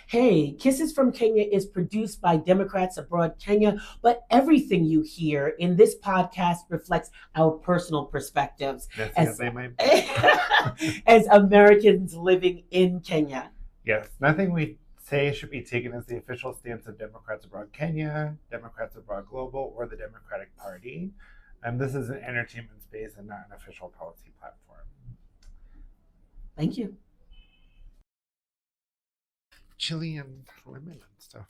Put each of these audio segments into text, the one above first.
Hey, Kisses from Kenya is produced by Democrats Abroad Kenya, but everything you hear in this podcast reflects our personal perspectives as, as Americans living in Kenya. Yes, nothing we say should be taken as the official stance of Democrats Abroad Kenya, Democrats Abroad Global, or the Democratic Party. This is an entertainment space and not an official policy platform. Thank you. Chili and lemon and stuff.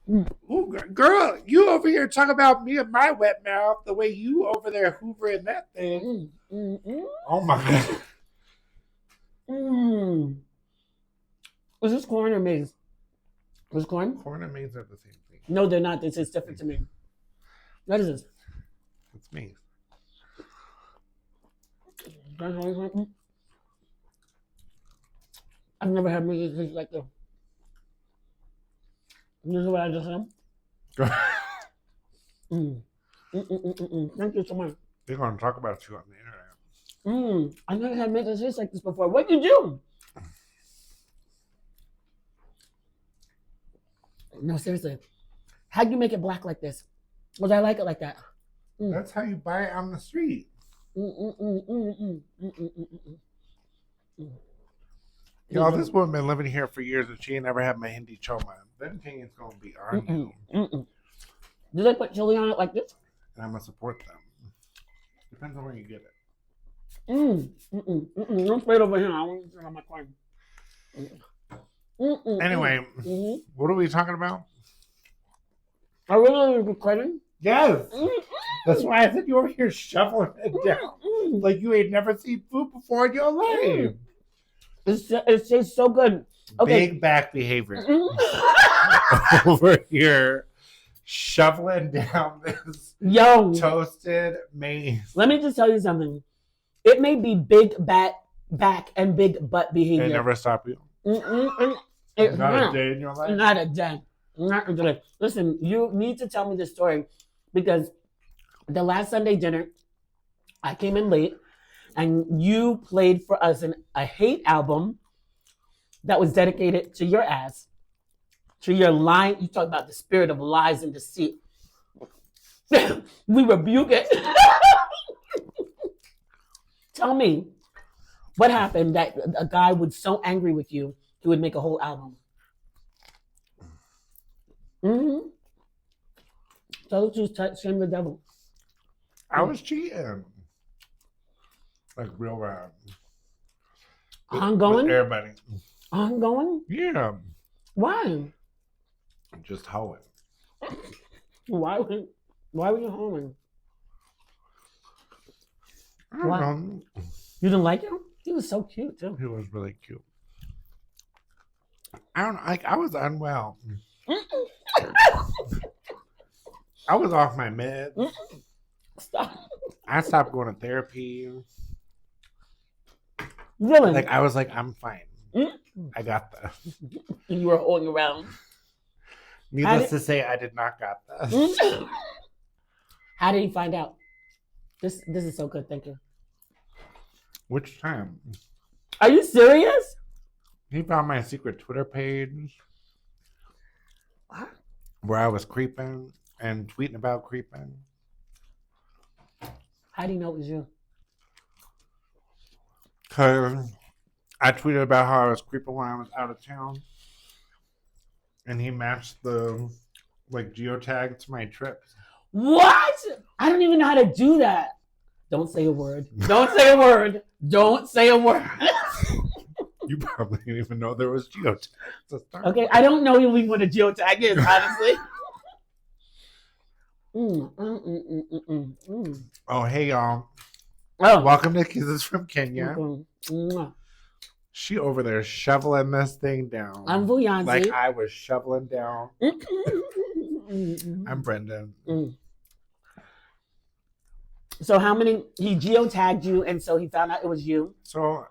Ooh, girl, you over here talking about me and my wet mouth the way you over there hoovering that thing. Oh my God. Is this corn or maize? Is corn? Corn and maize are the same thing. No, they're not. This is different to me. What is this? It's maize. I've never had maize like this. This is what I just said. Thank you so much. They're going to talk about you on the internet. I've never had maize taste like this before. What did you do? No, seriously. How'd you make it black like this? Was I like it like that? That's how you buy it on the street. Y'all, this woman been living here for years and she ain't never had my Hindi choma. Them things gonna be on you. Do they put chili on it like this? And I'm gonna support them. Depends on where you get it. Don't spray it over here. I want to sit on my corn. Anyway, what are we talking about? Are we really recording? Yes. That's why I said you over here shoveling it down. Like you ain't never seen food before in your life. It tastes so good. Okay. Big back behavior. Over here shoveling down this toasted maize. Let me just tell you something. It may be big back and big butt behavior. They never stop you. Not a day in your life? Not a day. Not a day. Listen, you need to tell me this story because the last Sunday dinner, I came in late and you played for us a hate album that was dedicated to your ass, to your line. You talk about the spirit of lies and deceit. We rebuke it. Tell me what happened that a guy was so angry with you, he would make a whole album. Tell the truth, shame the devil. I was cheating. Like real bad. Ongoing? With everybody. Ongoing? Yeah. Why? Just hoeing. Why were you hoeing? I don't know. You didn't like him? He was so cute too. He was really cute. I don't know. Like I was unwell. I was off my meds. Stop. I stopped going to therapy. Really? Like I was like, I'm fine. I got this. You were holding around. Needless to say, I did not got this. How did he find out? This is so good. Thank you. Which time? Are you serious? He found my secret Twitter page. What? Where I was creeping and tweeting about creeping. How do you know it was you? Because I tweeted about how I was creeping when I was out of town. And he matched the geotag to my trips. What? I don't even know how to do that. Don't say a word. Don't say a word. Don't say a word. You probably didn't even know there was geotags. Okay, I don't know even what a geotag is, honestly. Oh, hey, y'all. Oh. Welcome to Kisses from Kenya. She over there shoveling this thing down. I'm Vuyanzi. Like I was shoveling down. I'm Brendan. So he geotagged you and so he found out it was you? So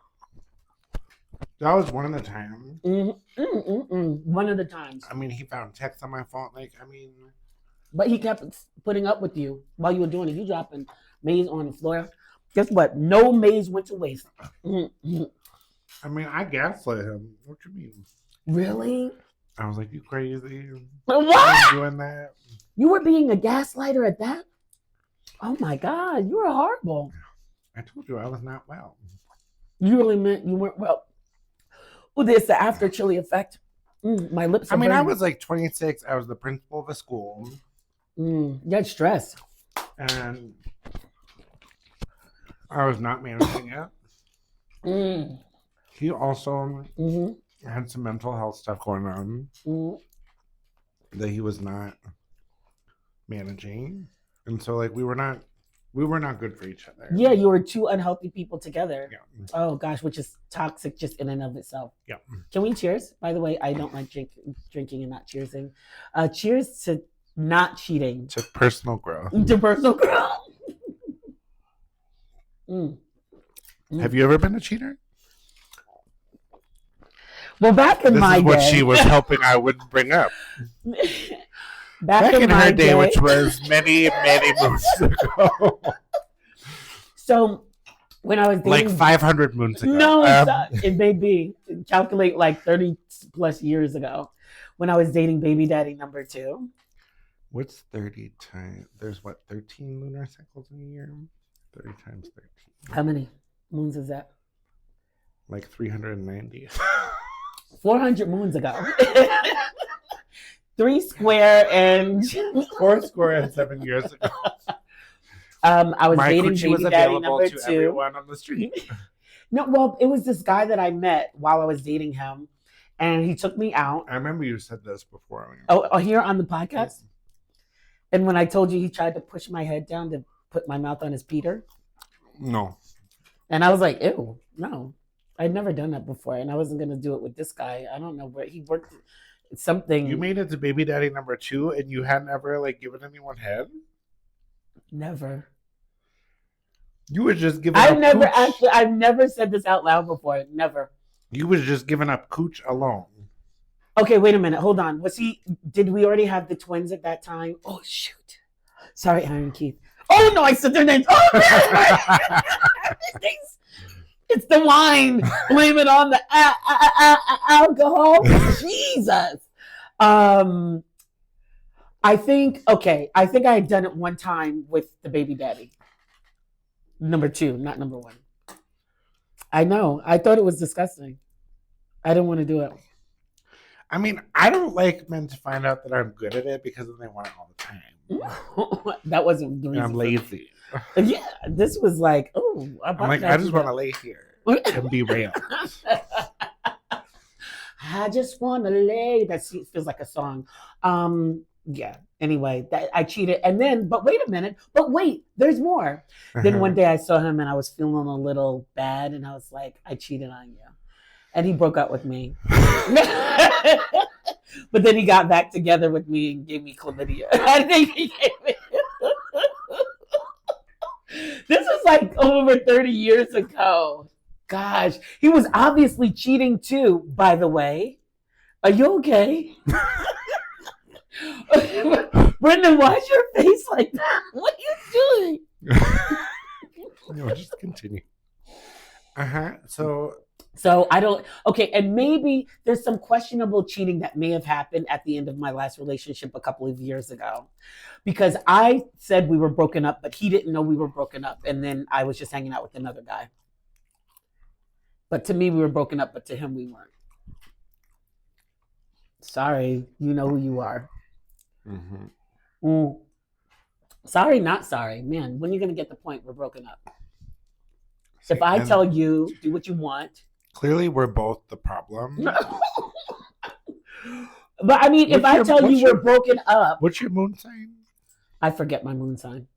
that was one of the times. One of the times. I mean, he found text on my phone. But he kept putting up with you while you were doing it. You dropping maize on the floor. Guess what? No maize went to waste. Mm-hmm. I mean, I gaslit him. What you mean? Really? I was like, you crazy? What? Doing that? You were being a gaslighter at that? Oh my God, you were horrible. I told you I was not well. You really meant you weren't well. Oh, there's the after chili effect. My lips are I mean, I burning. was like 26. I was the principal of a school. You had stress. And I was not managing it. He also had some mental health stuff going on that he was not managing. And so like we were not good for each other. Yeah, you were two unhealthy people together. Yeah. Oh gosh, which is toxic just in and of itself. Yeah. Can we cheers? By the way, I don't like drinking and not cheersing. Cheers to not cheating. To personal growth. To personal growth. Have you ever been a cheater? Well, back in my This is what day, she was hoping I wouldn't bring up. back in my her day, which was many moons ago. So when I was dating, Like 500 moons ago. no, it may be. Calculate like 30 plus years ago, when I was dating baby daddy number 2. What's 30 times? There's what, 13 lunar cycles in a year? 30 times 13. How many moons is that? Like 390. 400 moons ago. 3 square and 4 square and 7 years ago. I was My dating coochie was baby daddy available number to 2. everyone on the street. No, well, it was this guy that I met while I was dating him, and he took me out. I remember you said this before. Oh, here on the podcast. And when I told you he tried to push my head down to put my mouth on his Peter, No. and I was like, ew, no. I'd never done that before, and I wasn't going to do it with this guy. I don't know where he worked. Something. You made it to baby daddy number 2 and you hadn't ever like given anyone head? Never. You were just giving I've up never cooch. actually. I've never said this out loud before. Never. You was just giving up cooch alone. Okay, wait a minute. Hold on. Did we already have the twins at that time? Oh shoot. Sorry, Iron Keith. Oh no, I said their names. Oh man. It's the wine. Blame it on the alcohol. Jesus. I think I had done it one time with the baby daddy. Number 2, not number 1. I know. I thought it was disgusting. I didn't want to do it. I mean, I don't like men to find out that I'm good at it because then they want it all the time. That wasn't the And reason. I'm lazy. Yeah, this was like, I'm like, I just want to lay here and be real. I just want to lay. That feels like a song. Yeah. Anyway, I cheated, and then, but wait a minute. But wait, there's more. Then one day I saw him, and I was feeling a little bad, and I was like, I cheated on you, and he broke up with me. But then he got back together with me and gave me chlamydia. I think he gave me. This was like over 30 years ago. Gosh, he was obviously cheating too, by the way. Are you okay? Brendan, why is your face like that? What are you doing? No, just continue. So I don't, okay, and maybe there's some questionable cheating that may have happened at the end of my last relationship a couple of years ago. Because I said we were broken up, but he didn't know we were broken up. And then I was just hanging out with another guy. But to me, we were broken up, but to him, we weren't. Sorry, you know who you are. Sorry, not sorry. Man, when are you going to get the point we're broken up? See, if I tell you, do what you want. Clearly, we're both the problem. But I mean, if I tell you we're broken up. What's your moon sign? I forget my moon sign.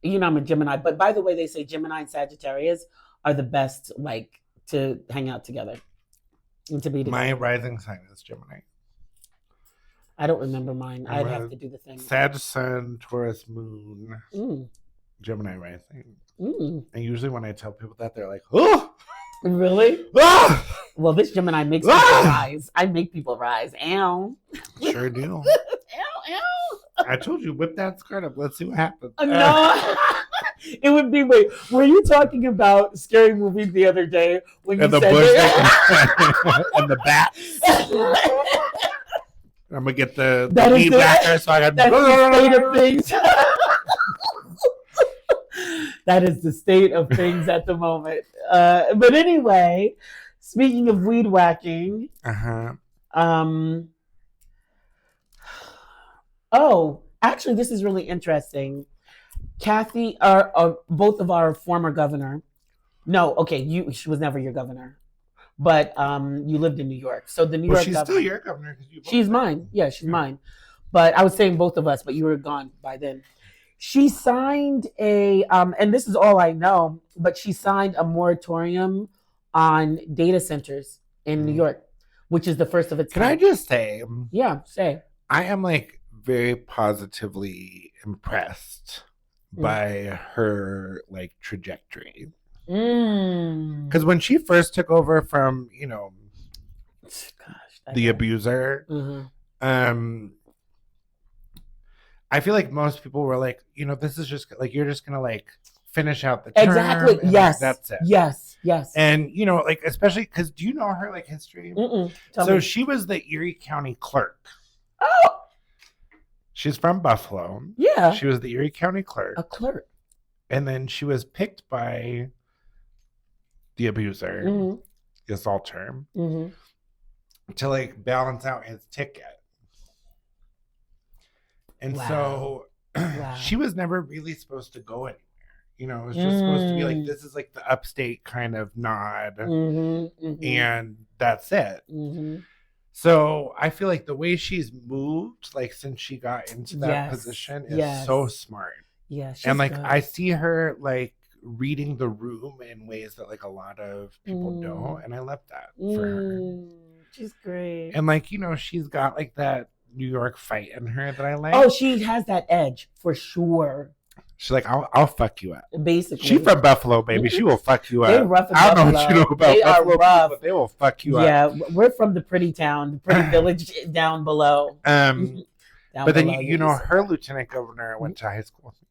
You know, I'm a Gemini. But by the way, they say Gemini and Sagittarius are the best, like, to hang out together and to be together. My rising sign is Gemini. I don't remember mine. I'd have to do the thing. Sag, Sun, Taurus, Moon, Gemini rising. And usually when I tell people that, they're like, oh! Really? Ah! Well, this Gemini makes people rise. I make people rise. Ow. Sure do. Ow, ow. I told you, whip that skirt up. Let's see what happens. No. It would be, wait, were you talking about Scary Movie the other day when you And the said bush that? and the bats. I'm gonna get the That is meat the- whacker so I can. That's the state of things. That is the state of things at the moment. But anyway, speaking of weed whacking, oh, actually, this is really interesting. Kathy, both of our former governor. No, okay, she was never your governor, but you lived in New York. So the New York she's governor, still your governor because you. she's mine. Yeah, she's mine. But I was saying both of us, but you were gone by then. She signed and this is all I know, but she signed a moratorium on data centers in New York, which is the first of its Can kind. I just say? Yeah, say. I am like very positively impressed by her like trajectory. Because when she first took over from the abuser, I feel like most people were like, this is just like you're just gonna like finish out the term. Exactly. And, Yes. like, that's it. Yes. Yes. And like especially because do you know her like history? Tell me. She was the Erie County clerk. Oh. She's from Buffalo. Yeah. She was the Erie County clerk. A clerk. And then she was picked by the abuser, the assaulter, to like balance out his ticket. And so she was never really supposed to go anywhere. It was just supposed to be like, this is like the upstate kind of nod. And that's it. So I feel like the way she's moved, like since she got into that position, is so smart. Yeah, and like good. I see her like reading the room in ways that like a lot of people don't, and I love that for her. She's great. And like she's got like that New York fight in her that I like. Oh, she has that edge for sure. She's like, I'll fuck you up. Basically, she from Buffalo, baby. She will fuck you up. They're rough. I don't know what you know about they Buffalo, are rough. but they will fuck you up. Yeah, we're from the pretty town, the pretty village down below. But then her lieutenant governor went to high school with me.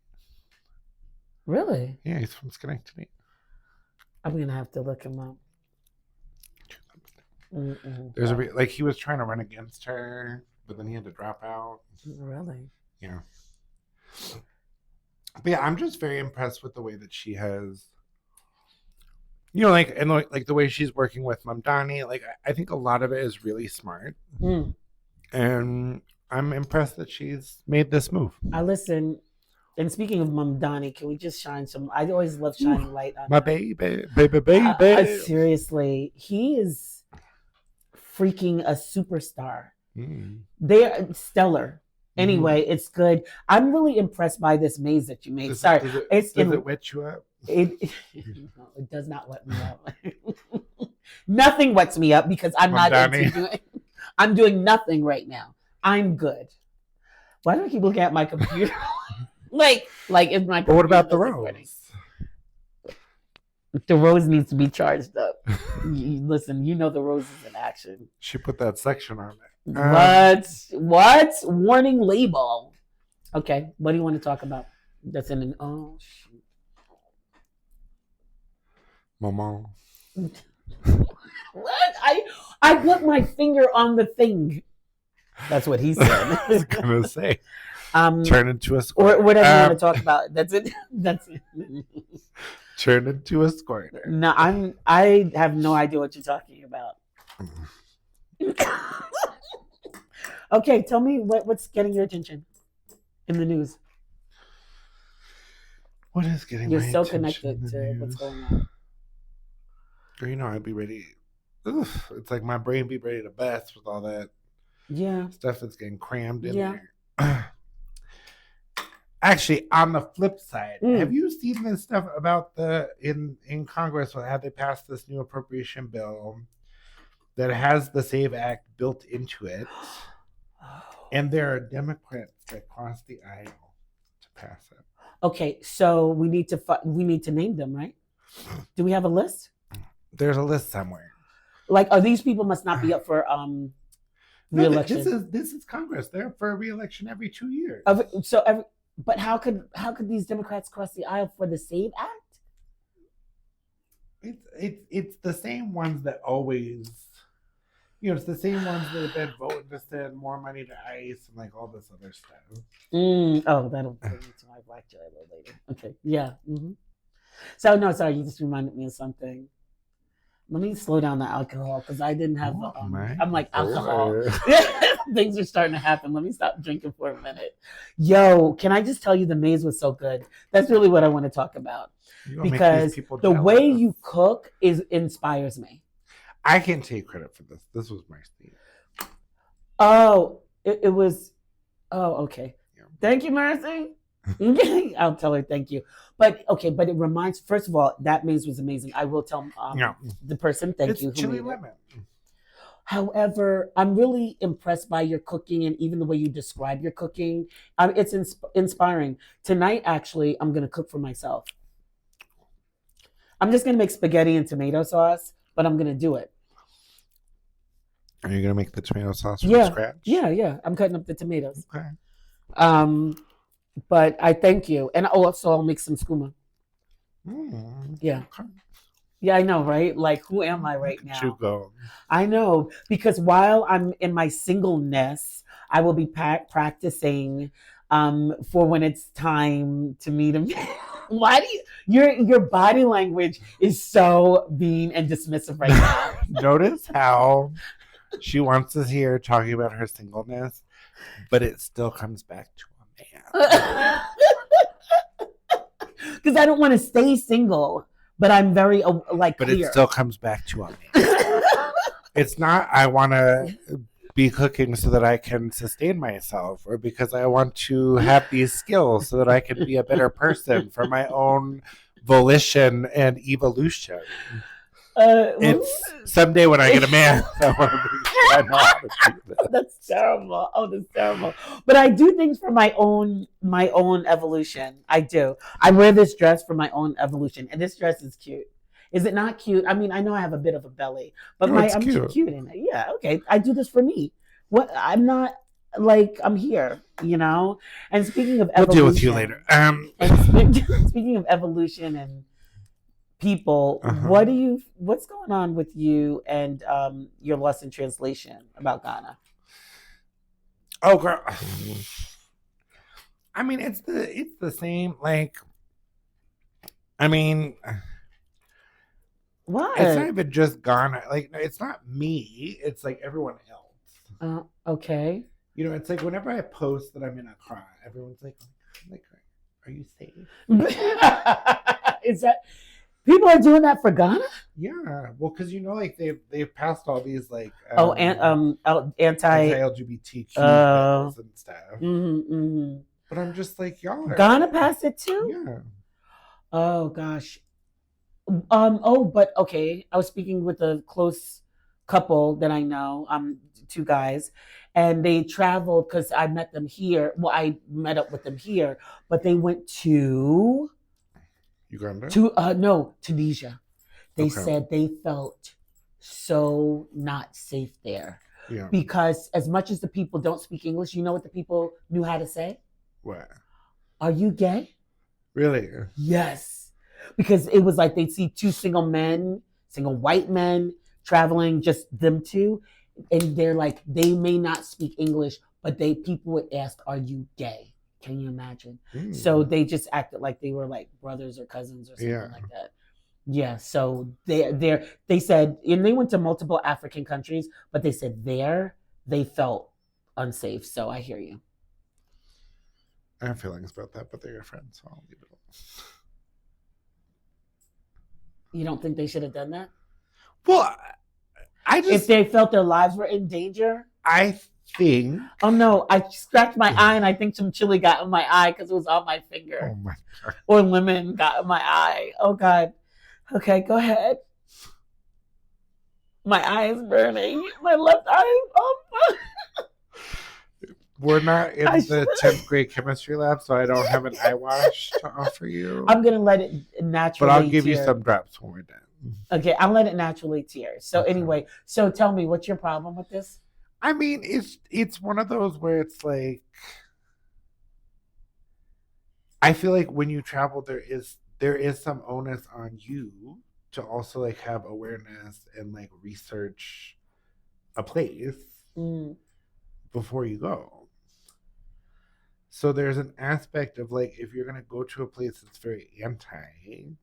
Really? Yeah, he's from Schenectady. I'm gonna have to look him up. There's like he was trying to run against her, but then he had to drop out. Really? Yeah. But yeah, I'm just very impressed with the way that she has, like the way she's working with Mamdani. Like, I think a lot of it is really smart, and I'm impressed that she's made this move. I listen. And speaking of Mamdani, can we just shine some? I always love shining light on my him. baby. Seriously, he is freaking a superstar. They are stellar. Anyway, it's good. I'm really impressed by this maze that you made. Does Sorry, it wet you up? It does not wet me up. Nothing wets me up because I'm not into doing. I'm doing nothing right now. I'm good. Why do I keep looking at my computer? like in my. But what about the rose? The rose needs to be charged up. Listen, the rose is in action. She put that section on it. What? Warning label. Okay, what do you want to talk about? That's in an shoot. Mama. What? I put my finger on the thing. That's what he said. I was gonna say. Turn into a squirt. Or whatever you want to talk about. That's it. That's it. Turn into a squirter. No, I have no idea what you're talking about. Okay, tell me what's getting your attention in the news. What is getting You're my so attention connected to what's going on. Girl, I'd be ready. It's like my brain be ready to bust with all that stuff that's getting crammed in there. Actually, on the flip side, have you seen this stuff about in Congress how they passed this new appropriation bill that has the SAVE Act built into it? And there are Democrats that cross the aisle to pass it. Okay, so we need to name them, right? Do we have a list? There's a list somewhere. Like, these people must not be up for re-election. This is Congress. They're up for a re-election every 2 years. But how could these Democrats cross the aisle for the SAVE Act? It's the same ones that always, it's the same ones that have been voting to send more money to ICE and like all this other stuff. Oh, that'll bring me to my black joy a little later. Okay, yeah. So no, sorry, you just reminded me of something. Let me slow down the alcohol because I didn't have. I'm like alcohol. Things are starting to happen. Let me stop drinking for a minute. Yo, can I just tell you the maze was so good? That's really what I want to talk about because the way you cook inspires me. I can't take credit for this. This was my Steve. Oh, it was. Oh, okay. Yeah. Thank you, Mercy. I'll tell her thank you. But it reminds. First of all, that maze was amazing. I will tell the person thank you. It's chili lemon. However, I'm really impressed by your cooking and even the way you describe your cooking. It's inspiring. Tonight, actually, I'm gonna cook for myself. I'm just gonna make spaghetti and tomato sauce, but I'm gonna do it. Are you gonna make the tomato sauce from scratch? Yeah. I'm cutting up the tomatoes. Okay. But I thank you, and also I'll make some skooma. Yeah. Okay. Yeah, I know, right? Like, who am I right now? You go. I know, because while I'm in my singleness, I will be practicing for when it's time to meet him. Why do your body language is so mean and dismissive right now? Notice how she wants us here talking about her singleness, but it still comes back to a man. Because I don't want to stay single, but I'm very But clear. it still comes back to a man. It's not I want to be cooking so that I can sustain myself, or because I want to have these skills so that I can be a better person for my own volition and evolution. It's someday when I get a man, I know how to do that. That's terrible. Oh, that's terrible. But I do things for my own evolution. I do. I wear this dress for my own evolution, and this dress is cute. Is it not cute? I mean, I know I have a bit of a belly, but I'm cute in it. Yeah, okay. I do this for me. What? I'm not I'm here, And speaking of evolution, we'll deal with you later. Speaking of evolution and people, what's going on with you and your Lost in Translation about Ghana? Oh, girl. I mean, it's the same. What? It's not even just Ghana. It's not me. It's everyone else. Okay. It's whenever I post that I'm in a car, everyone's like, are you safe? Is that people are doing that for Ghana? Yeah. Well, because they've passed all these anti-LGBTQ bills and stuff. Mm-hmm. But I'm just y'all. Ghana passed it too? Yeah. Oh gosh. But okay. I was speaking with a close couple that I know, two guys, and they traveled because I met them here. Well, I met up with them here, but they went to Uganda? Tunisia. They said they felt so not safe there. Yeah. Because as much as the people don't speak English, you know what the people knew how to say? What? Are you gay? Really? Yes. Because it was they'd see two single white men traveling, just them two, and they're they may not speak English, but people would ask, "Are you gay?" Can you imagine? So they just acted like they were brothers or cousins or something like that. Yeah. So they said, and they went to multiple African countries, but they said they felt unsafe. So I hear you. I have feelings about that, but they're your friends, so I'll leave it alone. You don't think they should have done that? Well, if they felt their lives were in danger, I think. Oh no! I scratched my eye, and I think some chili got in my eye because it was on my finger. Oh my God. Or lemon got in my eye. Oh God. Okay, go ahead. My eye is burning. My left eye. Oh. We're not in the 10th grade chemistry lab, so I don't have an eye wash to offer you. I'm gonna let it naturally. But I'll give you some drops when we're done. Okay, I'll let it naturally tear. So anyway, so tell me, what's your problem with this? I mean, it's one of those where it's I feel like when you travel, there is some onus on you to also like have awareness and like research a place before you go. So there's an aspect of like, if you're gonna go to a place that's very anti,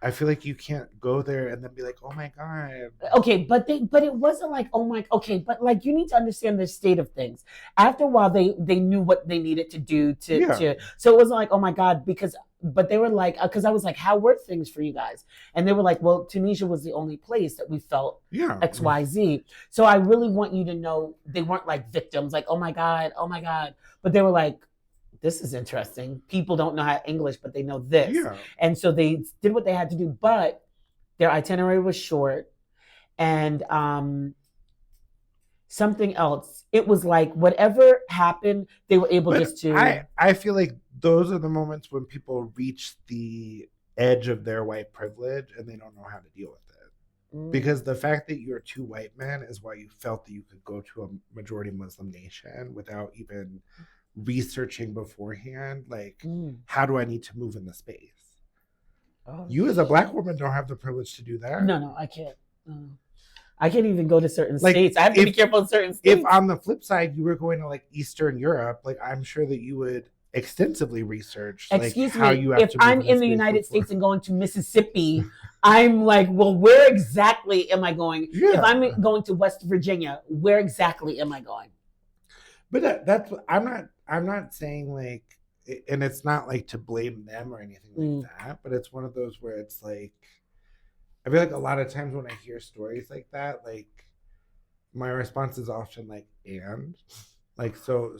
I feel like you can't go there and then be like, oh my God. Okay, but it wasn't like, oh my, okay, but like you need to understand the state of things. After a while, they knew what they needed to do to so it wasn't like, oh my God, but they were like, because I was like, how were things for you guys? And they were like, well, Tunisia was the only place that we felt XYZ. So I really want you to know they weren't like victims, like, oh my God. But they were like, this is interesting. People don't know how English, but they know this. Yeah. And so they did what they had to do, but their itinerary was short. And something else, it was like whatever happened, they were able just to... I feel like those are the moments when people reach the edge of their white privilege and they don't know how to deal with it. Because the fact that you're two white men is why you felt that you could go to a majority Muslim nation without even researching beforehand, like, how do I need to move in the space? You as a Black woman don't have the privilege to do that. No, I can't. I can't even go to certain states. I have to be careful in certain states. If on the flip side, you were going to like Eastern Europe, like I'm sure that you would extensively research how you have if to move I'm in the United States and going to Mississippi, I'm like, well, where exactly am I going? If I'm going to West Virginia, where exactly am I going? But that's I'm not saying like, and it's not like to blame them or anything like that, but it's one of those where it's like, I feel like a lot of times when I hear stories like that, like my response is often like, and like, so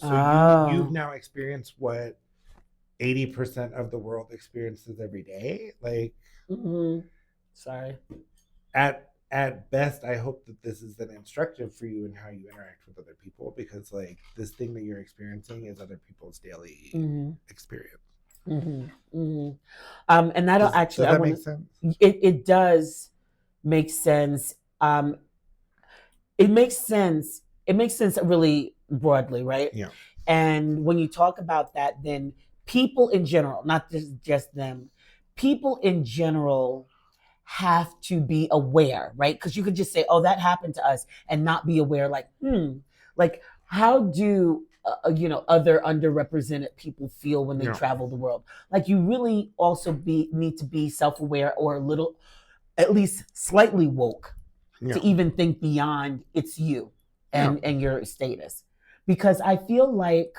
you've now experienced what 80% of the world experiences every day. Like, sorry. At best, I hope that this is then instructive for you in how you interact with other people, because like this thing that you're experiencing is other people's daily experience. And that'll does that make sense? It does make sense. It makes sense. It makes sense really broadly, right? Yeah. And when you talk about that, then people in general, not just them, people in general have to be aware, right? Because you could just say, oh, that happened to us, and not be aware, like, like how do other underrepresented people feel when they travel the world? Like you really also need to be self-aware, or a little, at least slightly woke, to even think beyond it's you and your status. Because I feel like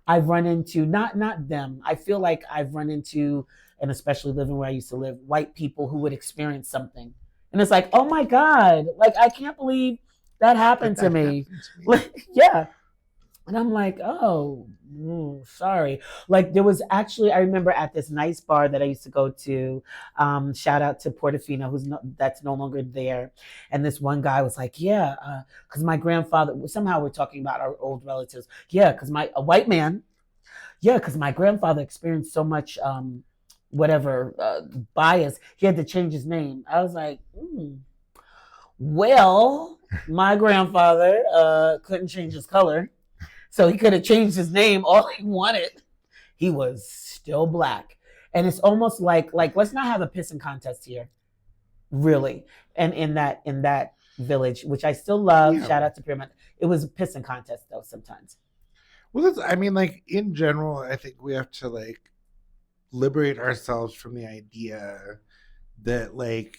I've run into, not them, I feel like I've run into, and especially living where I used to live, white people who would experience something. And it's like, oh my God, like, I can't believe that happened to me. Like, yeah. And I'm like, oh, sorry. Like there was actually, I remember at this nice bar that I used to go to, shout out to Portofino, that's no longer there. And this one guy was like, because my grandfather, somehow we're talking about our old relatives. Yeah, because a white man, because my grandfather experienced so much, bias, he had to change his name. I was like, well, my grandfather couldn't change his color. So he could have changed his name all he wanted. He was still Black. And it's almost like let's not have a pissing contest here, really. And in that village, which I still love, shout out to Pyramid, it was a pissing contest though sometimes. Well, like in general, I think we have to like liberate ourselves from the idea that like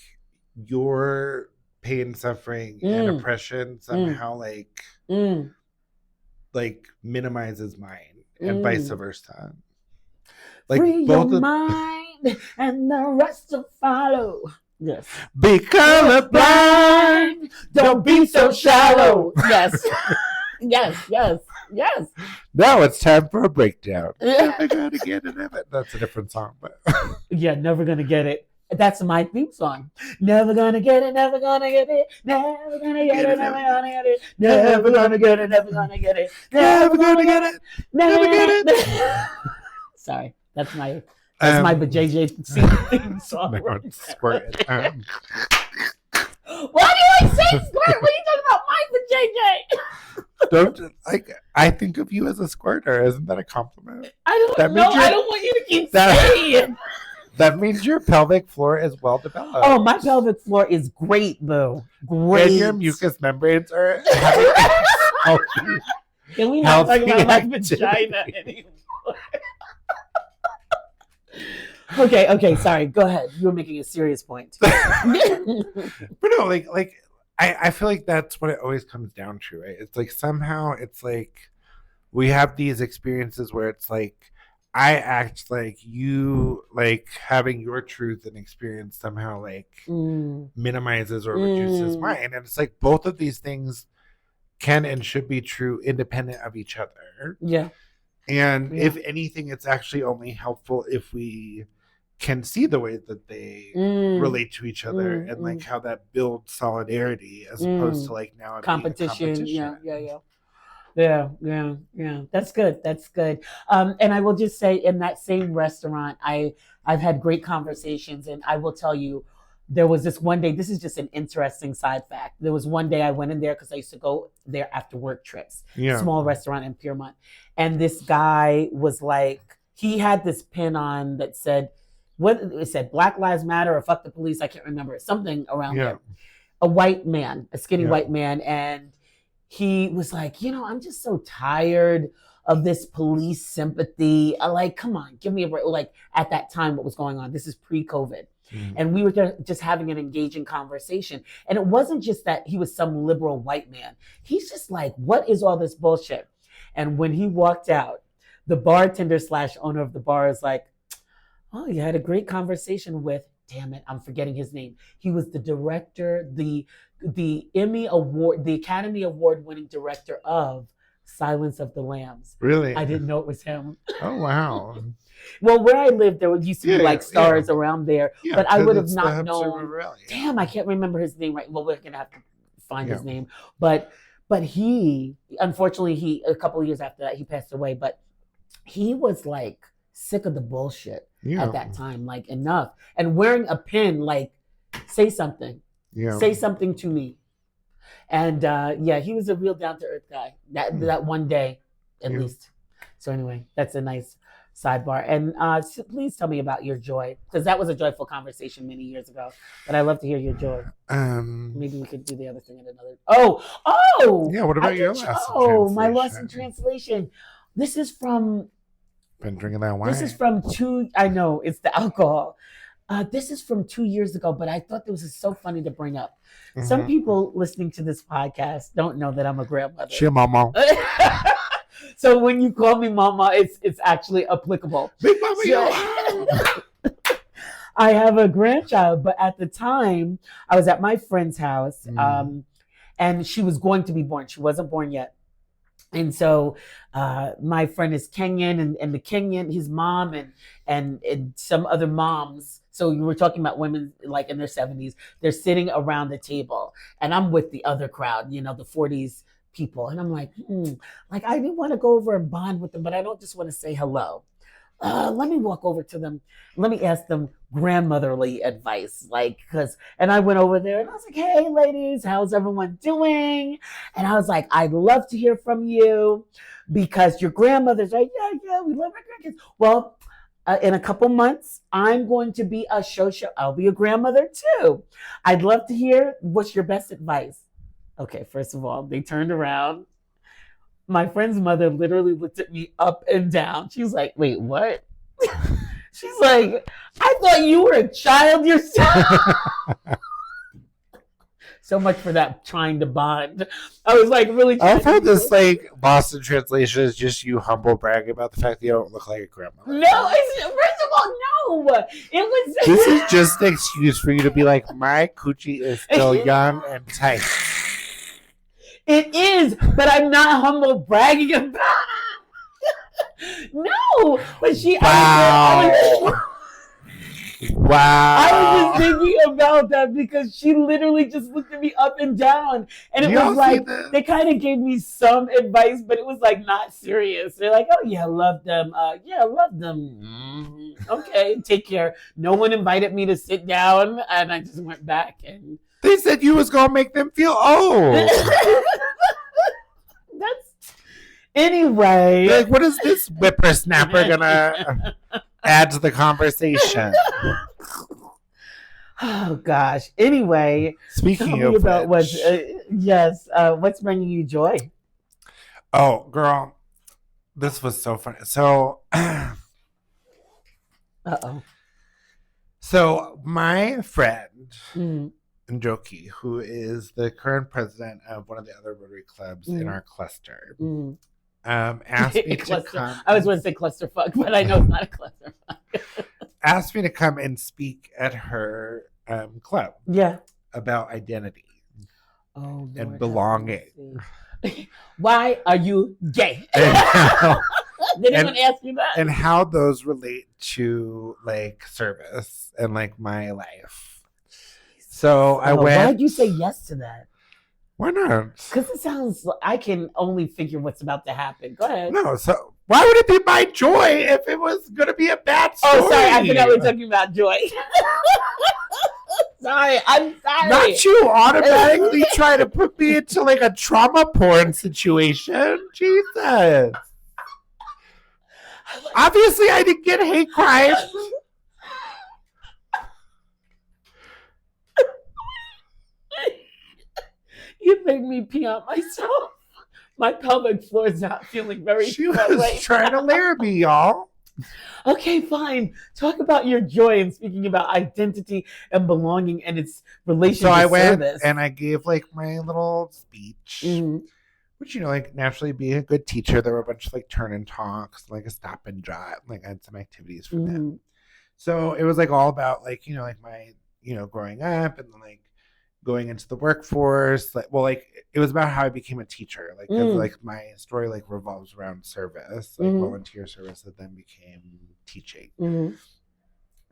your pain, suffering, and oppression somehow like minimizes mine, and vice versa. Like free your mind and the rest will follow. Yes. Be colorblind. Don't be so shallow. Yes. Yes. Now it's time for a breakdown. Never gonna get it. That's a different song, but never gonna get it. That's my theme song. Never gonna get it, never gonna get it, never gonna get it, never gonna get it, never gonna get it, never gonna get it, never gonna get it, never get it. Sorry, that's my JJ theme song. Squirt. Why do you always say squirt when you talk about Mike for JJ? Don't like. I think of you as a squirter. Isn't that a compliment? I That don't know. means I don't want you to keep that- saying it. That means your pelvic floor is well developed. Oh, my pelvic floor is great, though. Great. And your mucous membranes are having healthy. Can we not talk healthy about my activity. vagina anymore? Okay, sorry. Go ahead. You were making a serious point. But no, like I feel like that's what it always comes down to, right? It's like somehow it's like we have these experiences where it's like I act like you, like having your truth and experience somehow like minimizes or reduces mine. And it's like both of these things can and should be true independent of each other. Yeah. And if anything, it's actually only helpful if we can see the way that they relate to each other and like how that builds solidarity as opposed to like now it being a competition. Yeah. That's good. And I will just say, in that same restaurant, I've had great conversations, and I will tell you, there was this one day. This is just an interesting side fact. There was one day I went in there because I used to go there after work trips. Yeah. Small restaurant in Piermont, and this guy was like, he had this pin on that said, what it said, Black Lives Matter or fuck the police. I can't remember. Something around there. A white man, a skinny white man, and he was like, I'm just so tired of this police sympathy. Like, come on, give me a break. Like, at that time, what was going on? This is pre-COVID. And we were just having an engaging conversation. And it wasn't just that he was some liberal white man. He's just like, what is all this bullshit? And when he walked out, the bartender / owner of the bar is like, oh, you had a great conversation with, damn it, I'm forgetting his name. He was the director, the Emmy Award, the Academy Award winning director of Silence of the Lambs. Really? I didn't know it was him. Oh, wow. Well, where I lived, there used to be like stars around there, but I would have not known. Damn, I can't remember his name right. Well, we're going to have to find his name. But he, unfortunately, a couple of years after that, he passed away. But he was like sick of the bullshit at that time, like enough. And wearing a pin, like, say something. Yeah. Say something to me. And he was a real down-to-earth guy that one day, at least. So anyway, that's a nice sidebar. And so please tell me about your joy, because that was a joyful conversation many years ago. But I love to hear your joy. Maybe we could do the other thing in another. Oh! Yeah, what about your lost in translation? Oh, my lost in translation. This is from... Been drinking that wine. This is from I know, it's the alcohol. This is from 2 years ago, but I thought this was so funny to bring up. Some people listening to this podcast don't know that I'm a grandmother. She a mama. So when you call me mama, it's actually applicable. Big mama, I have a grandchild, but at the time, I was at my friend's house, and she was going to be born. She wasn't born yet. And so my friend is Kenyan, and the Kenyan, his mom and some other moms. So you were talking about women like in their 70s. They're sitting around the table, and I'm with the other crowd, the 40s people. And I'm like, like I didn't want to go over and bond with them, but I don't just want to say hello. Let me walk over to them. Let me ask them grandmotherly advice. And I went over there and I was like, hey ladies, how's everyone doing? And I was like, I'd love to hear from you because your grandmother's like, yeah, we love our grandkids. Well, in a couple months, I'm going to be a show. I'll be a grandmother too. I'd love to hear what's your best advice. Okay, first of all, they turned around. My friend's mother literally looked at me up and down. She was like, wait, what? She's like, I thought you were a child yourself. So much for that trying to bond. I was like really I've heard this like Boston translation is just you humble bragging about the fact that you don't look like a grandmother. No, first of all, no. It was This is just an excuse for you to be like, my coochie is still young and tight. It is, but I'm not humble bragging about it. No, but she. Wow. Wow. I was just thinking about that because she literally just looked at me up and down. And it was like, they kind of gave me some advice, but it was like not serious. They're like, oh yeah, love them. Yeah, love them. Okay, take care. No one invited me to sit down and I just went back and. They said you was going to make them feel old. That's Anyway. Like, what is this whippersnapper gonna add to the conversation? Oh gosh. Anyway, tell Speaking me of about which, what's bringing you joy? oh girl, this was so funny. So, Uh-oh. so my friend Mm, Njoki, who is the current president of one of the other Rotary clubs in Mm. our cluster, mm. asked me to Cluster. come. I was going to say clusterfuck, but I know it's not a clusterfuck. Asked me to come and speak at her club Yeah. about identity Oh, and Lord, belonging. have mercy. Why are you gay? And Did and- anyone ask you that? and how those relate to like service and like my life. So I went. Why'd you say yes to that? Why not? Because it sounds. I can only figure what's about to happen. Go ahead. No. So why would it be my joy if it was going to be a bad story? Oh, sorry. I forgot we were talking about joy. Sorry. I'm sorry. Not you automatically try to put me into like a trauma porn situation. Jesus. Obviously, I didn't get hate crime. You made me pee on myself. My pelvic floor is not feeling very She well was right trying to now. layer me, y'all. Okay, fine. Talk about your joy and speaking about identity and belonging and its relation So to I went service. and I gave like my little speech, Mhm. which, you know, like naturally being a good teacher, there were a bunch of like turn and talks, like a stop and jot, like I had some activities for them. Mhm. So it was like all about like, you know, like my, you know, growing up and then like going into the workforce. Like, well, like it was about how I became a teacher. Like, 'cause, like my story like revolves around service, like volunteer service that then became teaching. Mhm.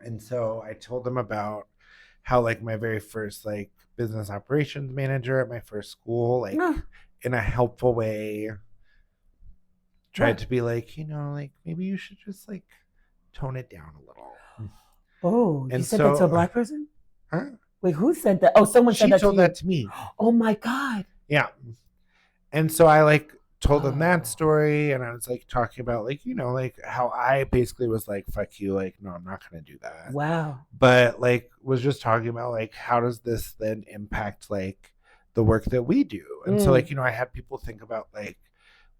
And so I told them about how like my very first like business operations manager at my first school, like Ah. in a helpful way, tried What? to be like, you know, like maybe you should just like tone it down a little. Oh, you And said that to a so- black person? Huh? Wait, who said that? Oh, someone She said that told to you. that to me. Oh my God. Yeah. And so I like told them Oh. that story and I was like talking about like, you know, like how I basically was like, fuck you, like, no, I'm not gonna do that. Wow. But like was just talking about like how does this then impact like the work that we do? And so like, you know, I had people think about like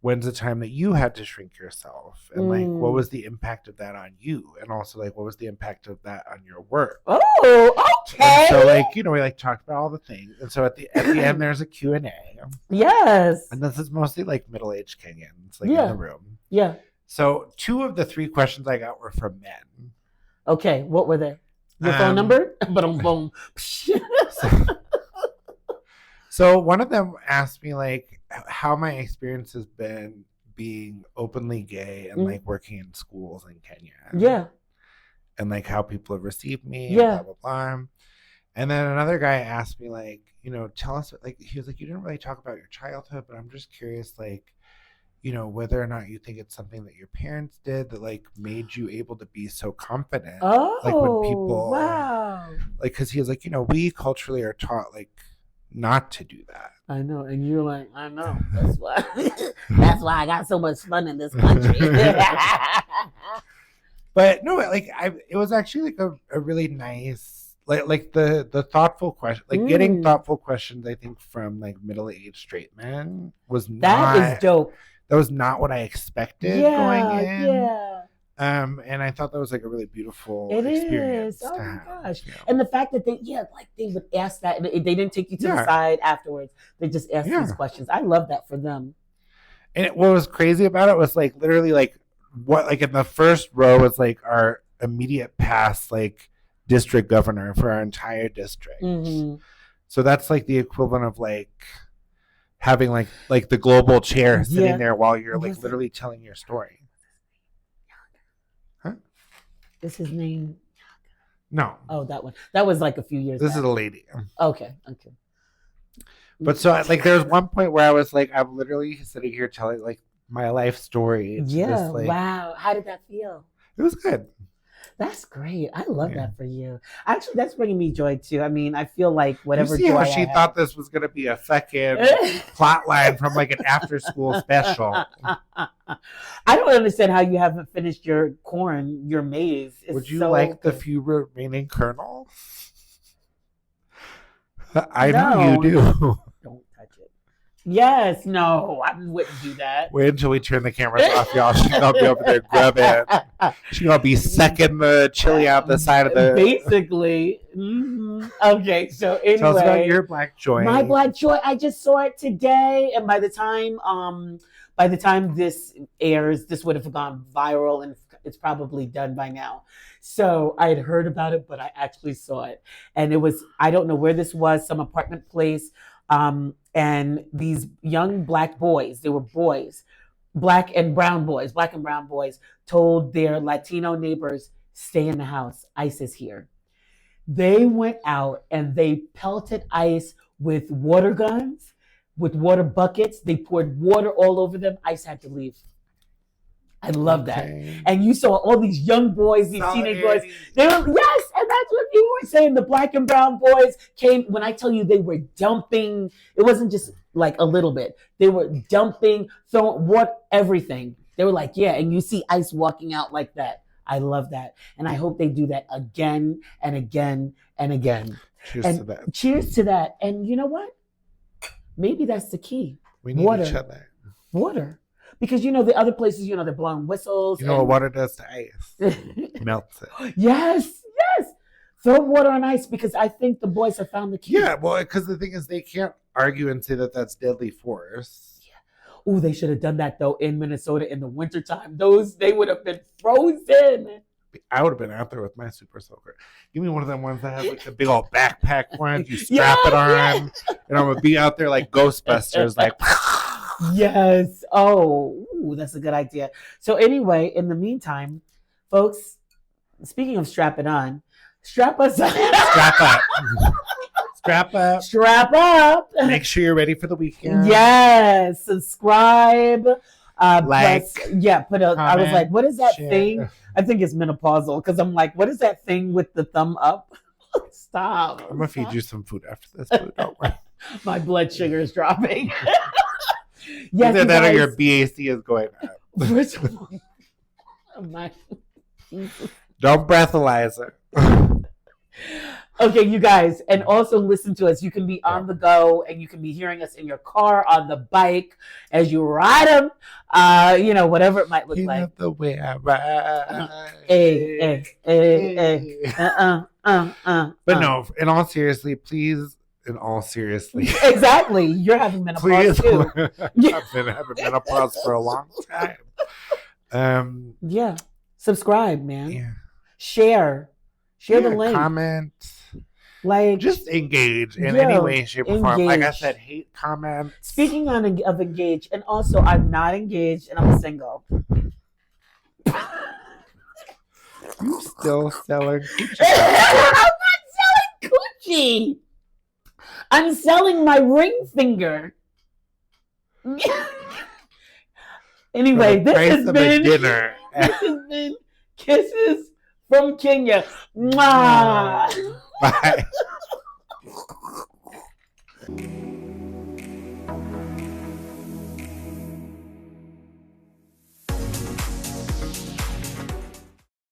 when's the time that you had to shrink yourself and like what was the impact of that on you and also like what was the impact of that on your work. Oh, okay. And so like, you know, we like talked about all the things. And so at the end there's a Q&A. Yes. And this is mostly like middle-aged Kenyans like in Yeah. the room. Yeah. So 2 of the 3 questions I got were from men. Okay. What were they? Your phone number? Boom, boom. So one of them asked me like how my experience has been being openly gay and like working in schools in Kenya. Yeah. And like how people have received me Yeah. and blah blah blah. And then another guy asked me like, you know, tell us like he was like, you didn't really talk about your childhood, but I'm just curious like, you know, whether or not you think it's something that your parents did that like made you able to be so confident. Oh, Like when people wow. like because he was like, you know, we culturally are taught like not to do that. I know, and you're like, I know. That's why. That's why I got so much fun in this country. But no, like it was actually like a really nice like the thoughtful question, like getting thoughtful questions. I think from like middle-aged straight men was That is dope. That was not what I expected going in. Yeah. And I thought that was like a really beautiful It experience. is. Oh to my have, gosh. you know. And the fact that they would ask that, and they didn't take you to the Yeah. side afterwards. They just asked these Yeah. questions. I love that for them. And what was crazy about it was like literally like what like in the first row was like our immediate past like district governor for our entire district. Mhm. So that's like the equivalent of like having like the global chair sitting Yeah. there while you're like Was it- literally telling your story. Huh? Is his name? No. Oh, that one. That was like a few years This back. is a lady. Okay. But so like there was one point where I was like, I'm literally sitting here telling like my life story. to Yeah. this, like, Wow. How did that feel? It was good. That's great. I love Yeah. that for you. Actually, that's bringing me joy too. I mean, I feel like You whatever see joy how she I thought this was gonna be a fucking have. plot line from like an after school special. I don't understand how you haven't finished your corn, your maize. It's Would you so like the good. few remaining kernels? I No. know you do. Don't touch it. Yes, no, I wouldn't do that. Wait until we turn the cameras off, y'all. She's gonna be over there grubbing. She's gonna be sucking the chili out the side of the. Basically. Okay, so anyway. Tell us about your black joy. My black joy, I just saw it today, and by the time this airs, this would have gone viral, and it's probably done by now. So I had heard about it, but I actually saw it, and it was, I don't know where this was, some apartment place, and these young black boys, they were boys, black and brown boys, told their Latino neighbors, stay in the house, ICE is here. They went out and they pelted ICE with water guns, with water buckets. They poured water all over them. ICE had to leave. I love that. And you saw all these young boys, these teenage boys. They were, yes, and that's what you were saying. The black and brown boys came, when I tell you they were dumping, it wasn't just like a little bit. They were dumping, throwing, everything. They were like, yeah, and you see ICE walking out like that. I love that. And I hope they do that again and again and again. Cheers to that. Cheers to that. And you know what? Maybe that's the key. We need each other. Water. Because, the other places, they're blowing whistles. You know what water does to ice? Melts it. Yes. Throw water on ice, because I think the boys have found the key. Yeah, well, because the thing is, they can't argue and say that that's deadly force. Oh, they should have done that, though, in Minnesota in the wintertime. They would have been frozen. I would have been out there with my super soaker. Give me one of them ones that have like the big old backpack ones. You strap it on, and I'm gonna be out there like Ghostbusters, like. Yes. Oh, ooh, that's a good idea. So anyway, in the meantime, folks, speaking of strap it on, strap us up. Strap up. Strap up. Strap up. Make sure you're ready for the weekend. Yes. Subscribe. Like. Put a. I was like, what is that share. thing? I think it's menopausal, because I'm like, what is that thing with the thumb up? Stop. I'm gonna feed you some food after this. Food. Don't worry. My blood sugar is dropping. Yes, Either that or your BAC is going up. First of all, Don't breathalyze it. Okay, you guys, and also listen to us. You can be on the go, and you can be hearing us in your car, on the bike, as you ride them. Whatever it might look like. Love the way I ride. Hey. But no, in all seriously, please. In all seriously, exactly. You're having menopause please. too. I've been having menopause for a long time. Yeah. Subscribe, man. Yeah. Share the link. Comment. Like, just engage in any way, shape, or form. Like I said, hate comments. Speaking of engage, and also I'm not engaged and I'm single. You still selling? I'm not selling coochie. I'm selling my ring finger. Anyway, this has been dinner. This has been Kisses from Kenya. Mwah. Bye.